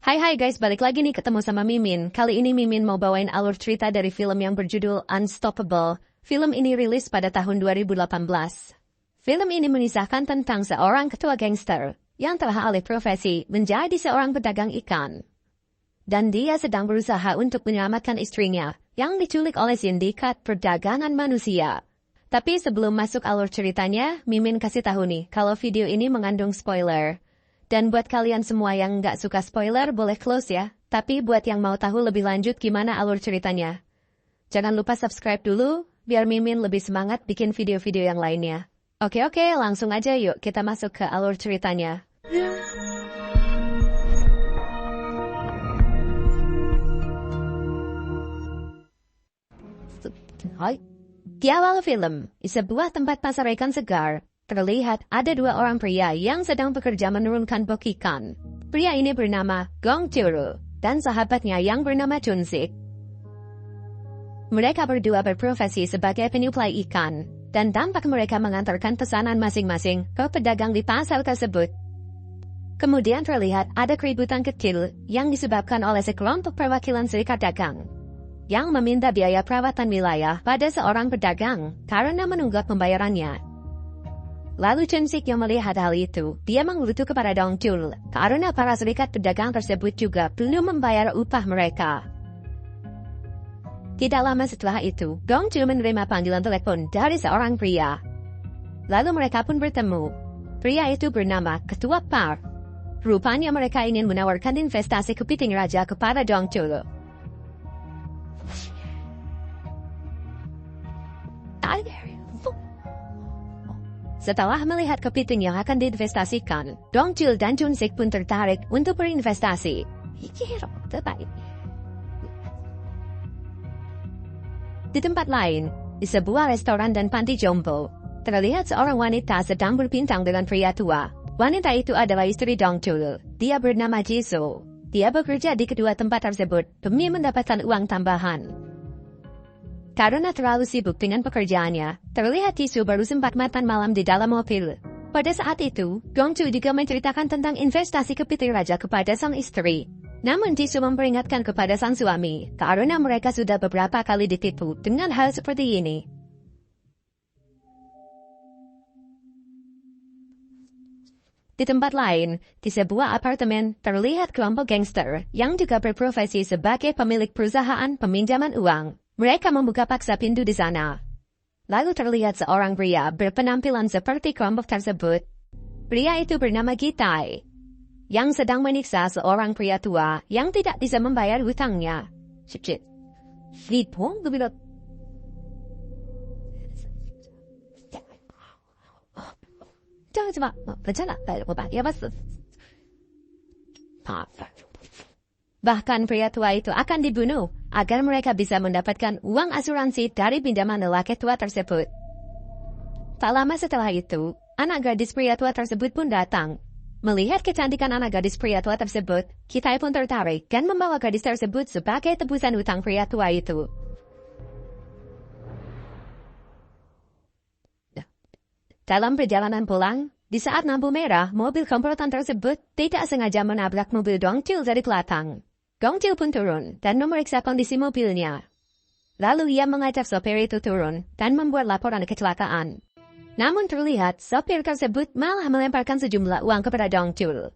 Hai guys, balik lagi nih ketemu sama Mimin. Kali ini Mimin mau bawain alur cerita dari film yang berjudul Unstoppable. Film ini rilis pada tahun 2018. Film ini mengisahkan tentang seorang ketua gangster yang telah alih profesi menjadi seorang pedagang ikan. Dan dia sedang berusaha untuk menyelamatkan istrinya yang diculik oleh sindikat perdagangan manusia. Tapi sebelum masuk alur ceritanya, Mimin kasih tahu nih kalau video ini mengandung spoiler. Dan buat kalian semua yang nggak suka spoiler boleh close ya. Tapi buat yang mau tahu lebih lanjut gimana alur ceritanya, jangan lupa subscribe dulu, biar Mimin lebih semangat bikin video-video yang lainnya. Oke, langsung aja yuk kita masuk ke alur ceritanya. Di awal film, di sebuah tempat pasar ikan segar, terlihat ada dua orang pria yang sedang bekerja menurunkan bok ikan. Pria ini bernama Gong Churu dan sahabatnya yang bernama Chun Sik. Mereka berdua berprofesi sebagai penyuplai ikan, dan tampak mereka mengantarkan pesanan masing-masing ke pedagang di pasar tersebut. Kemudian terlihat ada keributan kecil yang disebabkan oleh sekelompok perwakilan serikat dagang yang meminta biaya perawatan wilayah pada seorang pedagang karena menunggak pembayarannya. Lalu Chun Sik yang melihat hal itu, dia mengeluh kepada Dong Chul karena para serikat pedagang tersebut juga belum membayar upah mereka. Tidak lama setelah itu, Dong Chul menerima panggilan telepon dari seorang pria. Lalu mereka pun bertemu. Pria itu bernama Ketua Par. Rupanya mereka ingin menawarkan investasi kepiting raja kepada Dong Chul. Setelah melihat kepiting yang akan diinvestasikan, Dong Chul dan Chun Sik pun tertarik untuk berinvestasi. Di tempat lain, di sebuah restoran dan panti jompo, terlihat seorang wanita sedang berbincang dengan pria tua. Wanita itu adalah istri Dong Chul. Dia bernama Jisoo. Dia bekerja di kedua tempat tersebut demi mendapatkan uang tambahan. Karena terlalu sibuk dengan pekerjaannya, terlihat Jisoo baru sempat makan malam di dalam mobil. Pada saat itu, Dong Chul juga menceritakan tentang investasi kepiting raja kepada sang istri. Namun Jisoo memperingatkan kepada sang suami, karena mereka sudah beberapa kali ditipu dengan hal seperti ini. Di tempat lain, di sebuah apartemen, terlihat kelompok gangster yang juga berprofesi sebagai pemilik perusahaan peminjaman uang. Mereka membuka paksa pintu di sana. Lalu terlihat seorang pria berpenampilan seperti kelompok tersebut. Pria itu bernama Gitai, yang sedang menyiksa seorang pria tua yang tidak bisa membayar hutangnya. Bahkan pria tua itu akan dibunuh agar mereka bisa mendapatkan uang asuransi dari pinjaman lelaki tua tersebut. Tak lama setelah itu, anak gadis pria tua tersebut pun datang. Melihat kecantikan anak gadis pria tua tersebut, Gitai pun tertarik dan membawa gadis tersebut sebagai tebusan hutang pria tua itu. Dalam perjalanan pulang, di saat lampu merah, mobil komplotan tersebut tidak sengaja menabrak mobil Dong Chul dari belakang. Dong Chul pun turun dan memeriksa kondisi mobilnya. Lalu ia mengajak sopir itu turun dan membuat laporan kecelakaan. Namun terlihat sopir tersebut malah melemparkan sejumlah uang kepada Dong Chul.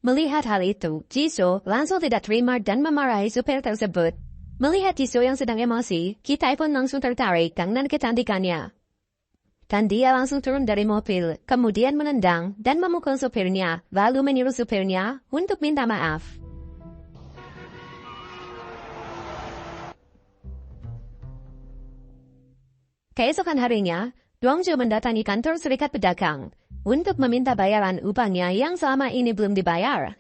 Melihat hal itu, Jisoo langsung tidak terima dan memarahi sopir tersebut. Melihat Jisoo yang sedang emosi, Gitai pun langsung tertarik dengan kecantikannya. Dan dia langsung turun dari mobil, kemudian menendang dan memukul supirnya, lalu menyuruh supirnya untuk minta maaf. Keesokan harinya, Dong Chul mendatangi kantor serikat pedagang untuk meminta bayaran upahnya yang selama ini belum dibayar.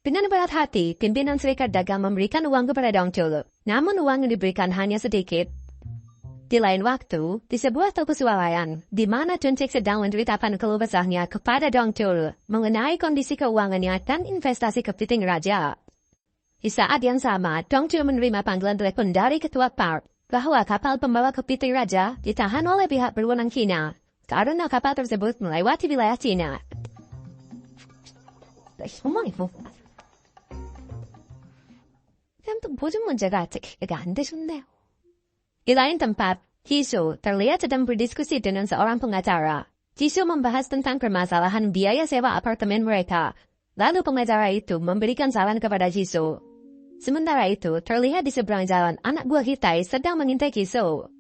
Dengan berat hati, pimpinan serikat dagang memberikan uang kepada Dong Chul, namun uang yang diberikan hanya sedikit. Di lain waktu, di sebuah toko swalayan, di mana Chun Sik sedang menceritakan keluh kesahnya kepada Dong Chul mengenai kondisi keuangannya dan investasi kepiting raja. Di saat yang sama, Dong Chul menerima panggilan telepon dari Ketua Par bahwa kapal pembawa kepiting raja ditahan oleh pihak berwenang China karena kapal tersebut melewati wilayah Cina. 보증 문제가 안 되셨네요. Di lain tempat, Jisoo terlihat sedang berdiskusi dengan seorang pengacara. Jisoo membahas tentang permasalahan biaya sewa apartemen mereka. Lalu pengacara itu memberikan saran kepada Jisoo. Sementara itu, terlihat di seberang jalan anak buah Hitai sedang mengintai Jisoo.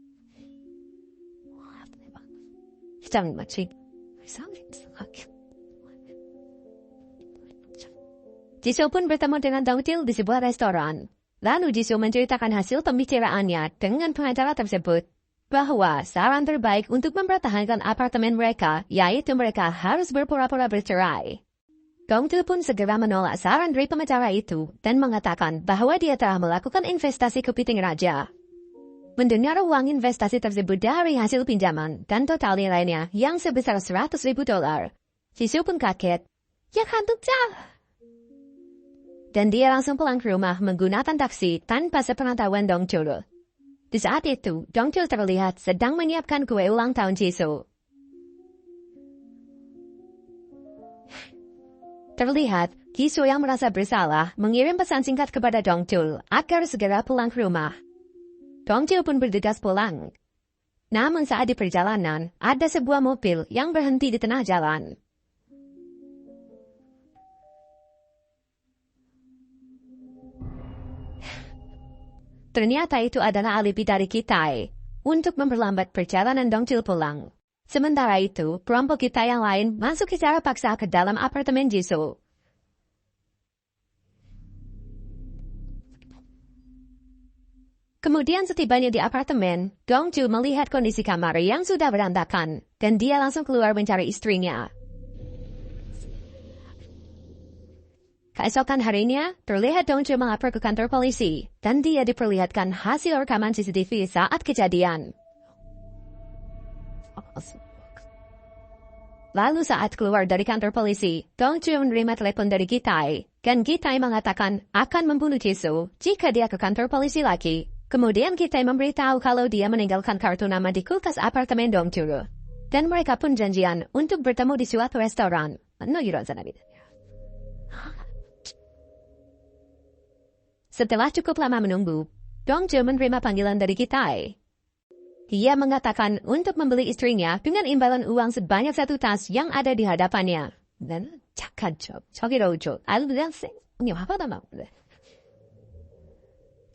Jisoo pun bertemu dengan Dongtil di sebuah restoran. Lalu Jisoo menceritakan hasil pembicaraannya dengan pengacara tersebut, bahwa saran terbaik untuk mempertahankan apartemen mereka, yaitu mereka harus berpura-pura bercerai. Dongtil pun segera menolak saran dari pengacara itu, dan mengatakan bahwa dia telah melakukan investasi kepiting raja. Mendengar uang investasi tersebut dari hasil pinjaman, dan total nilainya yang sebesar $100,000, Jisoo pun kaget. Ya kan tukca? Dan dia langsung pulang ke rumah menggunakan taksi tanpa sepengetahuan Dongtil. Di saat itu, Dongtil terlihat sedang menyiapkan kue ulang tahun Jisoo. Terlihat, Jisoo yang merasa bersalah mengirim pesan singkat kepada Dongtil agar segera pulang ke rumah. Dongtil pun bergegas pulang. Namun saat di perjalanan, ada sebuah mobil yang berhenti di tengah jalan. Ternyata itu adalah alibi dari Kitai untuk memperlambat perjalanan Dongtil pulang. Sementara itu, perampok Kitai yang lain masuk secara paksa ke dalam apartemen Jisoo. Kemudian setibanya di apartemen, Dongtil melihat kondisi kamar yang sudah berantakan, dan dia langsung keluar mencari istrinya. Keesokan harinya, terlihat Dongtil melapor ke kantor polisi, dan dia diperlihatkan hasil rekaman CCTV saat kejadian. Lalu saat keluar dari kantor polisi, Dongtil menerima telepon dari Kitai, dan Kitai mengatakan akan membunuh Jisoo jika dia ke kantor polisi lagi. Kemudian Kitai memberitahu kalau dia meninggalkan kartu nama di kulkas apartemen Dongtil. Dan mereka pun janjian untuk bertemu di suatu restoran. Setelah cukup lama menunggu, Dongtil menerima panggilan dari Kitai. Dia mengatakan untuk membeli istrinya dengan imbalan uang sebanyak 1 tas yang ada di hadapannya. Dan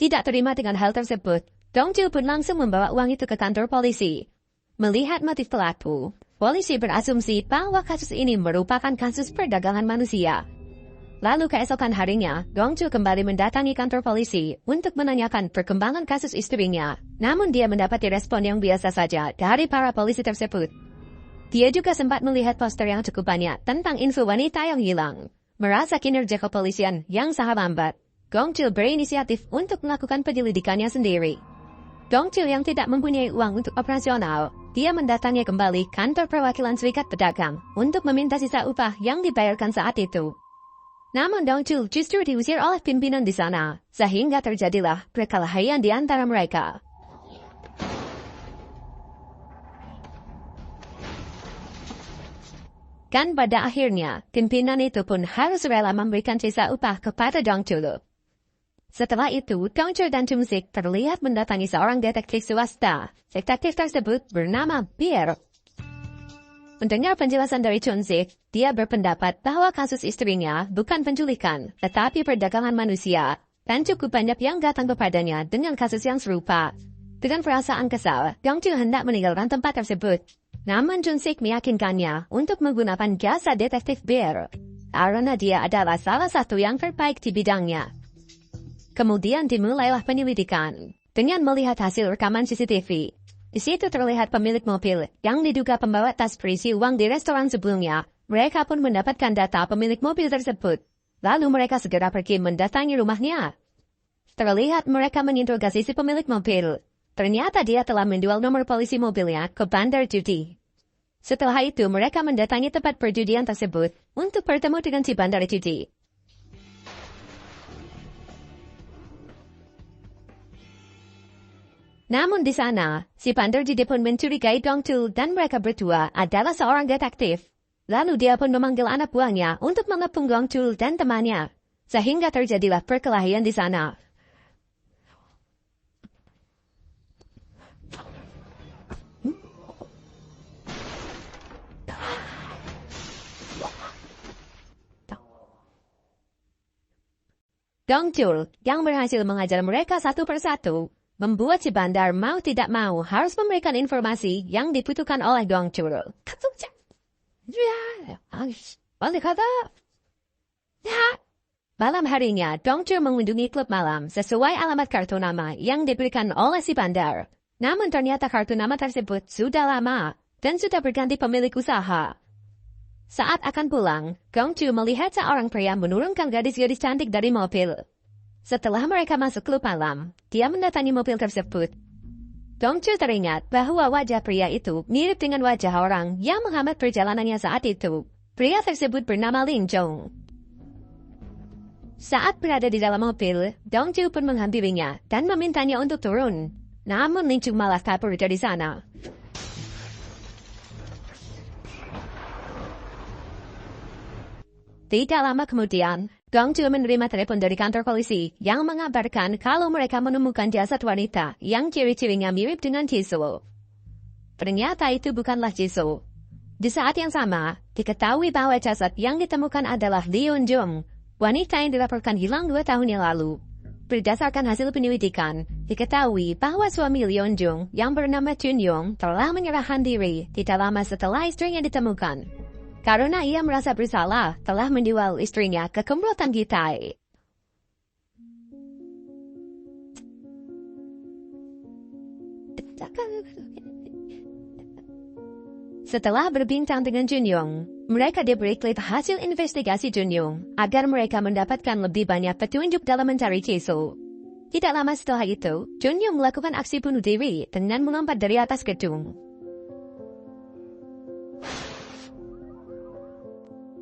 tidak terima dengan hal tersebut, Dongtil pun langsung membawa uang itu ke kantor polisi. Melihat motif pelaku, polisi berasumsi bahwa kasus ini merupakan kasus perdagangan manusia. Lalu keesokan harinya, Dongtil kembali mendatangi kantor polisi untuk menanyakan perkembangan kasus istrinya. Namun dia mendapati respon yang biasa saja dari para polisi tersebut. Dia juga sempat melihat poster yang cukup banyak tentang info wanita yang hilang. Merasa kinerja kepolisian yang sangat lambat, Dongtil berinisiatif untuk melakukan penyelidikannya sendiri. Dongtil yang tidak mempunyai uang untuk operasional, dia mendatangi kembali kantor perwakilan Serikat Pedagang untuk meminta sisa upah yang dibayarkan saat itu. Namun Dongtil justru diusir oleh pimpinan di sana, sehingga terjadilah perkelahian di antara mereka. Dan pada akhirnya, pimpinan itu pun harus rela memberikan sisa upah kepada Dongtil. Setelah itu, Dongtil dan Chumsik terlihat mendatangi seorang detektif swasta. Detektif tersebut bernama Beer. Mendengar penjelasan dari Chumsik, dia berpendapat bahwa kasus istrinya bukan penculikan, tetapi perdagangan manusia, dan cukup banyak yang datang kepadanya dengan kasus yang serupa. Dengan perasaan kesal, Dongtil hendak meninggalkan tempat tersebut. Namun Chumsik meyakinkannya untuk menggunakan jasa detektif Beer, karena dia adalah salah satu yang terbaik di bidangnya. Kemudian dimulailah penyelidikan. Dengan melihat hasil rekaman CCTV, di situ terlihat pemilik mobil yang diduga pembawa tas berisi uang di restoran sebelumnya. Mereka pun mendapatkan data pemilik mobil tersebut. Lalu mereka segera pergi mendatangi rumahnya. Terlihat mereka menginterogasi si pemilik mobil. Ternyata dia telah menjual nomor polisi mobilnya ke bandar judi. Setelah itu mereka mendatangi tempat perjudian tersebut untuk bertemu dengan si bandar judi. Namun di sana, si Pandarjide pun mencurigai Dongchul dan mereka berdua adalah seorang detektif. Lalu dia pun memanggil anak buahnya untuk mengepung Dongchul dan temannya. Sehingga terjadilah perkelahian di sana. Dongchul yang berhasil mengajar mereka satu persatu, membuat si bandar mau tidak mau harus memberikan informasi yang dibutuhkan oleh Dongchul. Malam harinya, Dongchul mengunjungi klub malam sesuai alamat kartu nama yang diberikan oleh si bandar. Namun ternyata kartu nama tersebut sudah lama dan sudah berganti pemilik usaha. Saat akan pulang, Dongchul melihat seorang pria menurunkan gadis-gadis cantik dari mobil. Setelah mereka masuk klub malam, dia mendatangi mobil tersebut. Dongchul teringat bahwa wajah pria itu mirip dengan wajah orang yang menghambat perjalanannya saat itu. Pria tersebut bernama Lin Jong. Saat berada di dalam mobil, Dongchul pun menghampirinya dan memintanya untuk turun. Namun Lin Jong malah kabur dari sana. Tidak lama kemudian, Dongchul menerima telepon dari kantor polisi yang mengabarkan kalau mereka menemukan jasad wanita yang ciri-cirinya mirip dengan Jisoo. Ternyata itu bukanlah Jisoo. Di saat yang sama, diketahui bahwa jasad yang ditemukan adalah Leon Jung, wanita yang dilaporkan hilang 2 tahun yang lalu. Berdasarkan hasil penyelidikan, diketahui bahwa suami Leon Jung yang bernama Chun Yong telah menyerahkan diri tidak lama setelah istrinya ditemukan. Karena ia merasa bersalah telah menjual istrinya ke komplotan Gitai. Setelah berbincang dengan Junyong, mereka diberi klip hasil investigasi Junyong agar mereka mendapatkan lebih banyak petunjuk dalam mencari Jisoo. Tidak lama setelah itu, Junyong melakukan aksi bunuh diri dengan melompat dari atas gedung.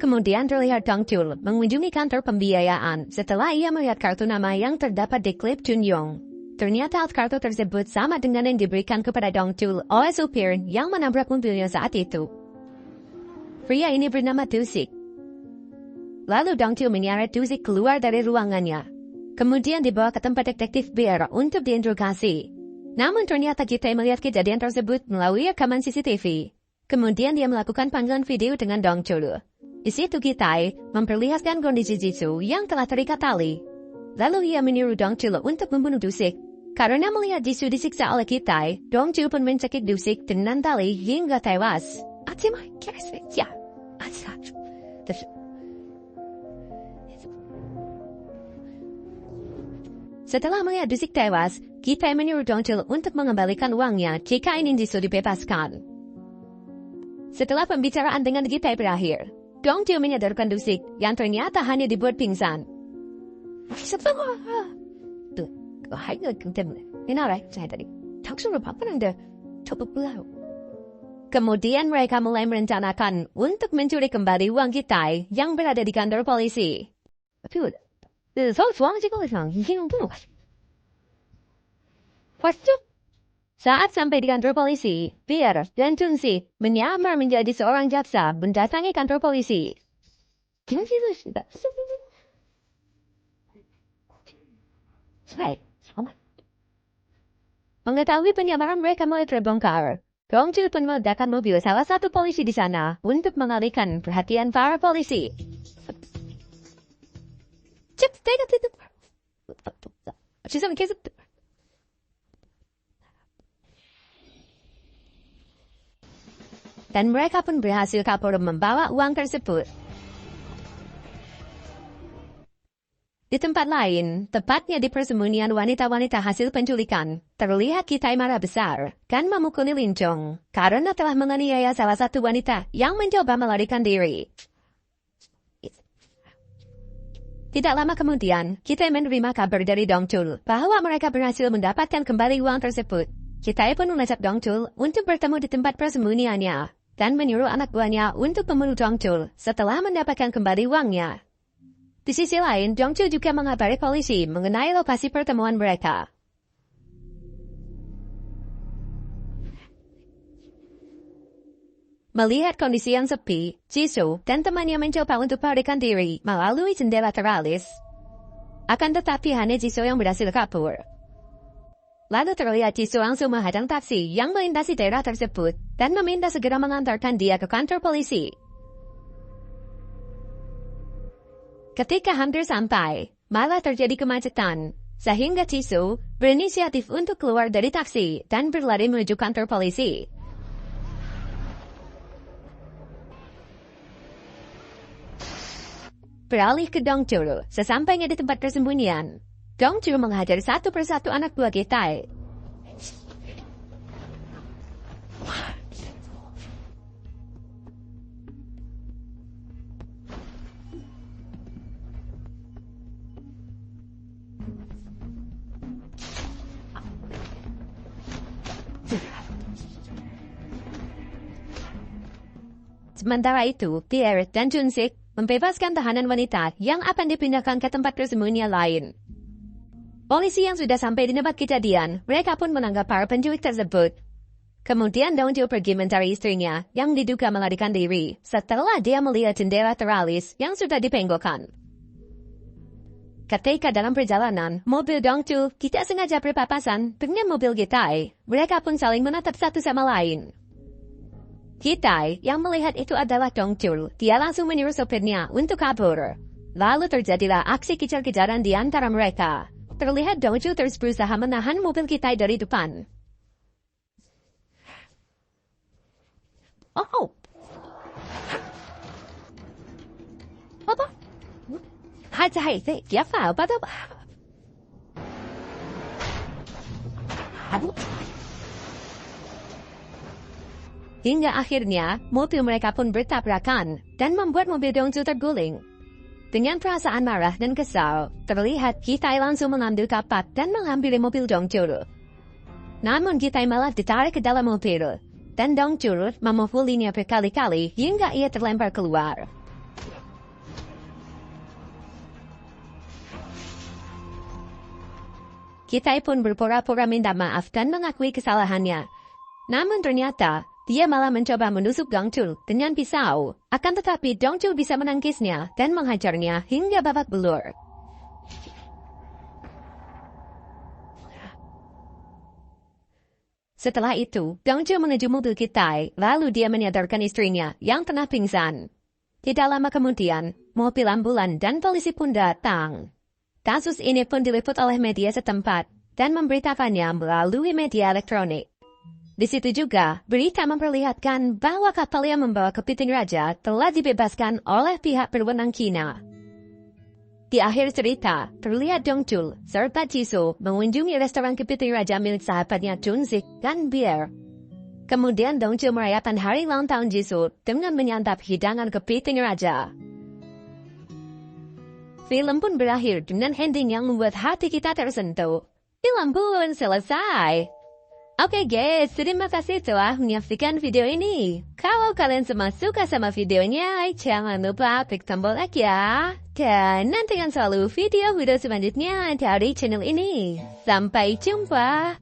Kemudian terlihat Dongchul mengunjungi kantor pembiayaan setelah ia melihat kartu nama yang terdapat di klip Junyong. Ternyata kartu tersebut sama dengan yang diberikan kepada Dongchul oleh supir yang menabrak mobilnya saat itu. Pria ini bernama Dusik. Lalu Dongchul menyeret Dusik keluar dari ruangannya. Kemudian dibawa ke tempat detektif biar untuk diinterogasi. Namun ternyata Gitai melihat kejadian tersebut melalui rekaman CCTV. Kemudian dia melakukan panggilan video dengan Dongchul. Di situ Gitai memperlihatkan kondisi Jisoo yang telah terikat tali. Lalu ia menyuruh Dongchul untuk membunuh Dusik. Karena melihat Jisoo disiksa oleh Gitai, Dongchul pun mencekik Dusik dengan tali hingga tewas. Setelah melihat Dusik tewas, Gitai menyuruh Dongchul untuk mengembalikan uangnya jika ingin Jisoo dibebaskan. Setelah pembicaraan dengan Gitai berakhir, Dongchul menyadarkan Dusik yang ternyata hanya dibuat pingsan. Kemudian mereka mulai merencanakan untuk mencuri kembali uang Gitai yang berada di kantor polisi. Saat sampai di kantor polisi, Pierre dan Junsi menyamar menjadi seorang jaksa mendatangi kantor polisi. Mengetahui penyamaran mereka mulai terbongkar, Dongchul pun meledakkan mobil salah satu polisi di sana untuk mengalihkan perhatian para polisi. Dan mereka pun berhasil kabur membawa uang tersebut. Di tempat lain, tepatnya di persembunyian wanita-wanita hasil penculikan, terlihat Gitai marah besar dan memukuli Lin Jong karena telah menganiaya salah satu wanita yang mencoba melarikan diri. Tidak lama kemudian, Gitai menerima kabar dari Dongchul bahwa mereka berhasil mendapatkan kembali uang tersebut. Gitai pun mengajak Dongchul untuk bertemu di tempat persembunyiannya dan menyuruh anak buahnya untuk membunuh Dongchul setelah mendapatkan kembali uangnya. Di sisi lain, Dongchul juga mengabari polisi mengenai lokasi pertemuan mereka. Melihat kondisi yang sepi, Jisoo dan temannya mencoba untuk melarikan diri melalui jendela teralis. Akan tetapi hanya Jisoo yang berhasil kabur. Lalu terlihat Jisoo langsung menghadang taksi yang melintasi daerah tersebut dan meminta segera mengantarkan dia ke kantor polisi. Ketika hampir sampai, malah terjadi kemacetan, sehingga Jisoo berinisiatif untuk keluar dari taksi dan berlari menuju kantor polisi. Beralih ke Dongchul, sesampainya di tempat persembunyian, Dongchul menghajar satu persatu anak buah Gitai. Sementara itu, Pierre dan Junsik membebaskan tahanan wanita yang akan dipindahkan ke tempat persembunyian lain. Polisi yang sudah sampai di tempat kejadian, mereka pun menangkap para penculik tersebut. Kemudian Dongchul pergi mencari istrinya yang diduga melarikan diri setelah dia melihat jendela teralis yang sudah dipenggokkan. Ketika dalam perjalanan, mobil Dongchul tidak sengaja berpapasan dengan mobil Gitai. Mereka pun saling menatap satu sama lain. Gitai yang melihat itu adalah Dongchul. Dia langsung menyuruh sopirnya untuk kabur. Lalu terjadilah aksi kejar-kejaran di antara mereka. Terlihat Dongchul terus berusaha menahan mobil Gitai dari depan. Oh. Apa? Hai, siapa? Hingga akhirnya, mobil mereka pun bertabrakan dan membuat mobil Dongchul terguling. Dengan perasaan marah dan kesal, terlihat Gitai langsung mengambil kapak dan menghampiri mobil Dongchul. Namun Gitai malah ditarik ke dalam mobil, dan Dongchul memukulinya berkali-kali hingga ia terlempar keluar. Gitai pun berpura-pura minta maaf dan mengakui kesalahannya. Namun ternyata, dia malah mencoba menusuk Dongchul dengan pisau. Akan tetapi Dongchul bisa menangkisnya dan menghajarnya hingga babak belur. Setelah itu, Dongchul menuju mobil Gitai, lalu dia menyadarkan istrinya yang tengah pingsan. Tidak lama kemudian, mobil ambulan dan polisi pun datang. Kasus ini pun diliput oleh media setempat dan memberitakannya melalui media elektronik. Di situ juga, berita memperlihatkan bahwa kapal yang membawa kepiting raja telah dibebaskan oleh pihak berwenang China. Di akhir cerita, terlihat Dongchul serta Jisoo mengunjungi restoran kepiting raja milik sahabatnya Junsik dan Pierre. Kemudian Dongchul merayakan hari ulang tahun Jisoo dengan menyantap hidangan kepiting raja. Film pun berakhir dengan ending yang membuat hati kita tersentuh. Film pun selesai. Oke guys, terima kasih telah menyaksikan video ini. Kalau kalian semua suka sama videonya, jangan lupa klik tombol like ya. Dan nantikan selalu video-video selanjutnya dari channel ini. Sampai jumpa.